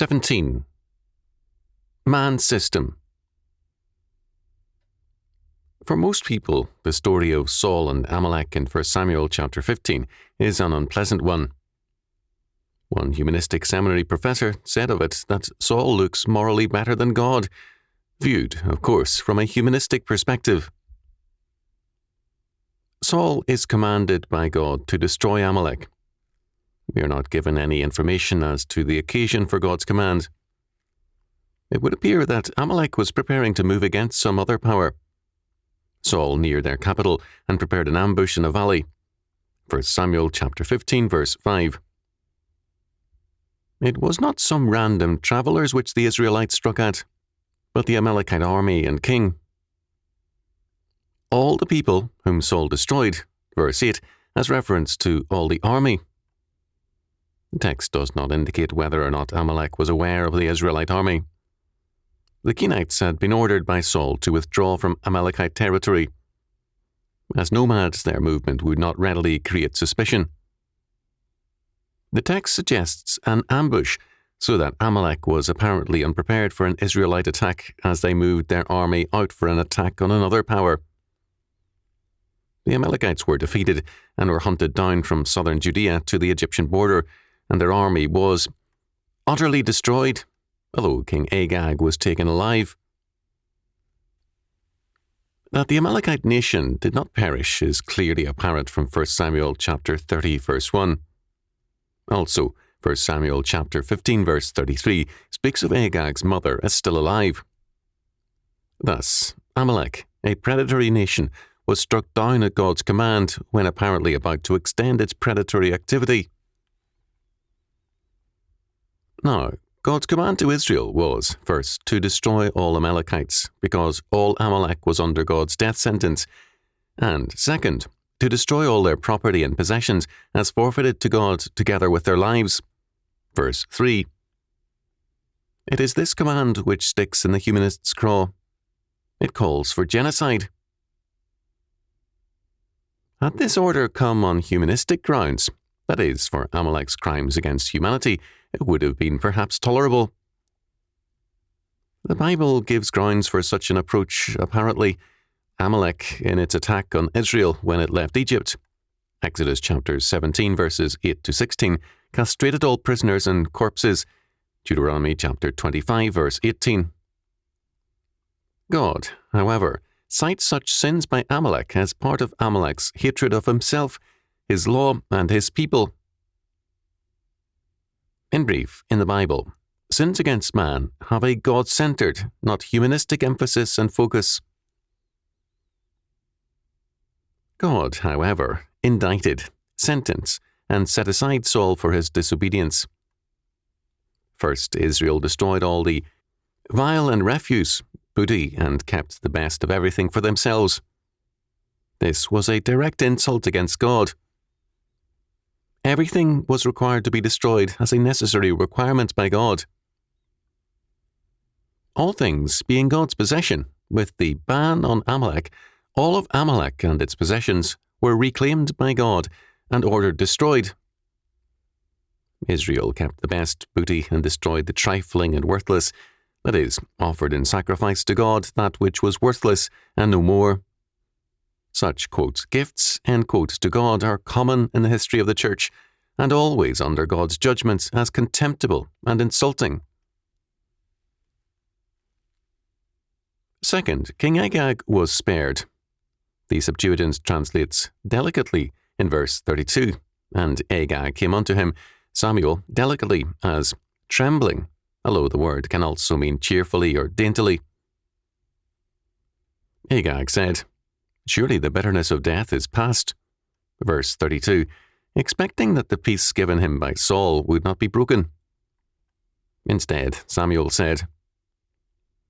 17. Man's System. For most people, the story of Saul and Amalek in 1 Samuel chapter 15 is an unpleasant one. One humanistic seminary professor said of it that Saul looks morally better than God, viewed, of course, from a humanistic perspective. Saul is commanded by God to destroy Amalek. We are not given any information as to the occasion for God's command. It would appear that Amalek was preparing to move against some other power. Saul neared their capital and prepared an ambush in a valley. 1 Samuel chapter 15 verse 5. It was not some random travellers which the Israelites struck at, but the Amalekite army and king. All the people whom Saul destroyed, verse 8, has reference to all the army. The text does not indicate whether or not Amalek was aware of the Israelite army. The Kenites had been ordered by Saul to withdraw from Amalekite territory. As nomads, their movement would not readily create suspicion. The text suggests an ambush, so that Amalek was apparently unprepared for an Israelite attack as they moved their army out for an attack on another power. The Amalekites were defeated and were hunted down from southern Judea to the Egyptian border, and their army was utterly destroyed, although King Agag was taken alive. That the Amalekite nation did not perish is clearly apparent from 1 Samuel chapter 30 verse 1. Also, 1 Samuel chapter 15 verse 33 speaks of Agag's mother as still alive. Thus, Amalek, a predatory nation, was struck down at God's command when apparently about to extend its predatory activity. Now, God's command to Israel was, first, to destroy all Amalekites, because all Amalek was under God's death sentence, and second, to destroy all their property and possessions as forfeited to God together with their lives. Verse 3. It is this command which sticks in the humanist's craw. It calls for genocide. Had this order come on humanistic grounds, that is, for Amalek's crimes against humanity, it would have been perhaps tolerable. The Bible gives grounds for such an approach, apparently. Amalek, in its attack on Israel when it left Egypt, Exodus chapter 17 verses 8 to 16, castrated all prisoners and corpses, Deuteronomy chapter 25 verse 18. God, however, cites such sins by Amalek as part of Amalek's hatred of himself, his law, and his people. In brief, in the Bible, sins against man have a God-centered, not humanistic emphasis and focus. God, however, indicted, sentenced, and set aside Saul for his disobedience. First, Israel destroyed all the vile and refuse, booty, and kept the best of everything for themselves. This was a direct insult against God. Everything was required to be destroyed as a necessary requirement by God. All things being God's possession, with the ban on Amalek, all of Amalek and its possessions were reclaimed by God and ordered destroyed. Israel kept the best booty and destroyed the trifling and worthless, that is, offered in sacrifice to God that which was worthless and no more. Such, quote, gifts, end quote, to God are common in the history of the Church, and always under God's judgment as contemptible and insulting. Second, King Agag was spared. The Septuagint translates delicately in verse 32, and Agag came unto him, Samuel, delicately, as trembling, although the word can also mean cheerfully or daintily. Agag said, Surely the bitterness of death is past. Verse 32, expecting that the peace given him by Saul would not be broken. Instead, Samuel said,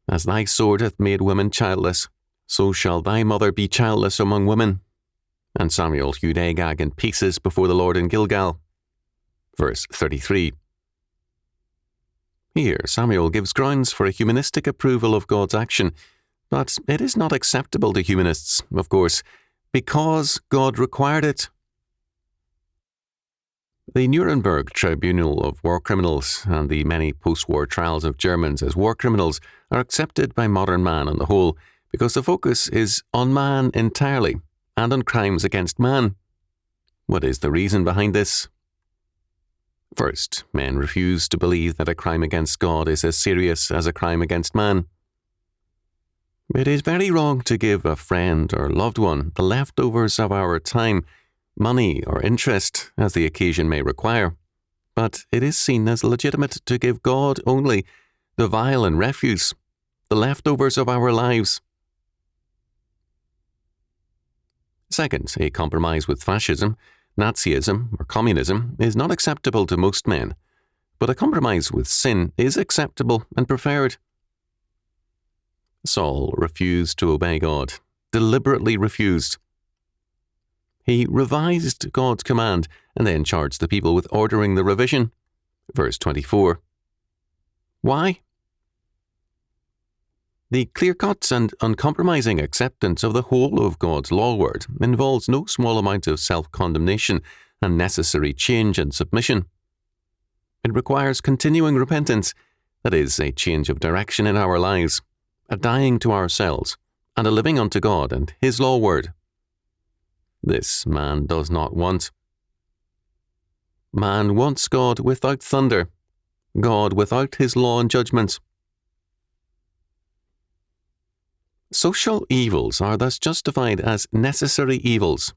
As thy sword hath made women childless, so shall thy mother be childless among women. And Samuel hewed Agag in pieces before the Lord in Gilgal. Verse 33. Here, Samuel gives grounds for a humanistic approval of God's action, but it is not acceptable to humanists, of course, because God required it. The Nuremberg Tribunal of War Criminals and the many post-war trials of Germans as war criminals are accepted by modern man on the whole because the focus is on man entirely and on crimes against man. What is the reason behind this? First, men refuse to believe that a crime against God is as serious as a crime against man. It is very wrong to give a friend or loved one the leftovers of our time, money or interest as the occasion may require, but it is seen as legitimate to give God only the vile and refuse, the leftovers of our lives. Second, a compromise with fascism, Nazism or communism is not acceptable to most men, but a compromise with sin is acceptable and preferred. Saul refused to obey God, deliberately refused. He revised God's command and then charged the people with ordering the revision. Verse 24. Why? The clear-cut and uncompromising acceptance of the whole of God's law word involves no small amount of self-condemnation and necessary change and submission. It requires continuing repentance, that is, a change of direction in our lives, a dying to ourselves, and a living unto God and His law word. This man does not want. Man wants God without thunder, God without His law and judgment. Social evils are thus justified as necessary evils.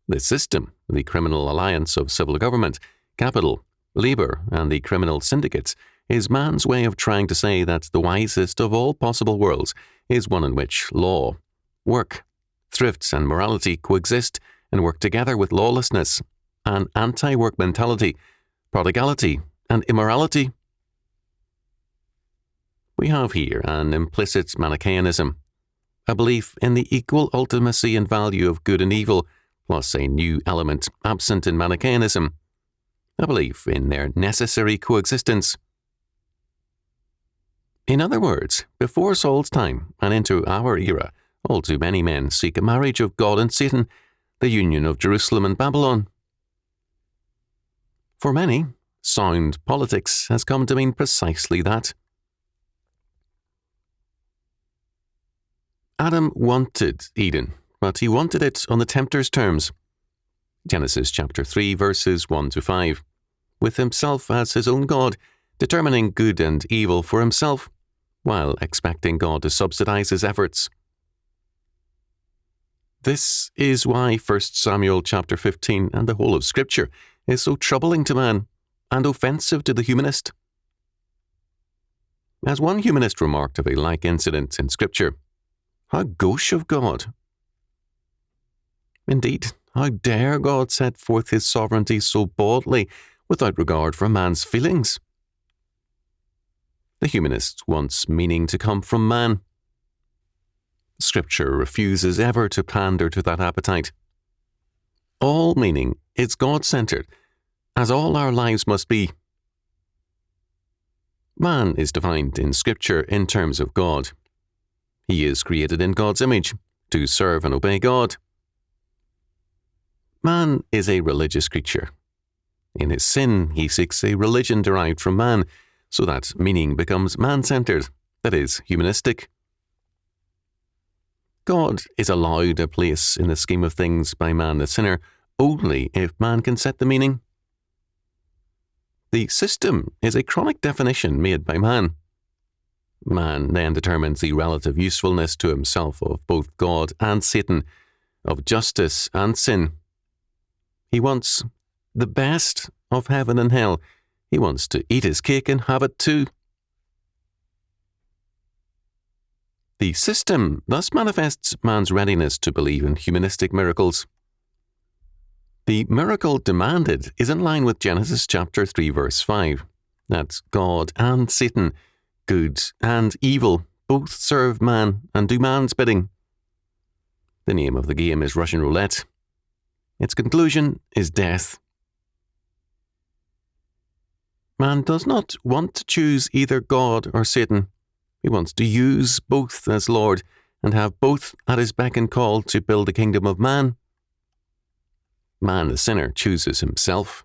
The system, the criminal alliance of civil government, capital, labour, and the criminal syndicates, is man's way of trying to say that the wisest of all possible worlds is one in which law, work, thrifts, and morality coexist and work together with lawlessness, an anti-work mentality, prodigality, and immorality. We have here an implicit Manichaeanism, a belief in the equal ultimacy and value of good and evil, plus a new element absent in Manichaeanism, a belief in their necessary coexistence. In other words, before Saul's time and into our era, all too many men seek a marriage of God and Satan, the union of Jerusalem and Babylon. For many, sound politics has come to mean precisely that. Adam wanted Eden, but he wanted it on the tempter's terms. Genesis chapter 3, verses 1 to 5. With himself as his own God, determining good and evil for himself, while expecting God to subsidize his efforts. This is why 1 Samuel chapter 15 and the whole of Scripture is so troubling to man and offensive to the humanist. As one humanist remarked of a like incident in Scripture, how gauche of God! Indeed, how dare God set forth his sovereignty so boldly without regard for man's feelings? The humanist wants meaning to come from man. Scripture refuses ever to pander to that appetite. All meaning is God-centered, as all our lives must be. Man is defined in Scripture in terms of God. He is created in God's image, to serve and obey God. Man is a religious creature. In his sin, he seeks a religion derived from man, so that meaning becomes man-centered, that is, humanistic. God is allowed a place in the scheme of things by man the sinner only if man can set the meaning. The system is a chronic definition made by man. Man then determines the relative usefulness to himself of both God and Satan, of justice and sin. He wants the best of heaven and hell. He wants to eat his cake and have it too. The system thus manifests man's readiness to believe in humanistic miracles. The miracle demanded is in line with Genesis chapter 3 verse 5, that God and Satan, good and evil, both serve man and do man's bidding. The name of the game is Russian roulette. Its conclusion is death. Man does not want to choose either God or Satan. He wants to use both as Lord and have both at his beck and call to build the kingdom of man. Man, the sinner, chooses himself.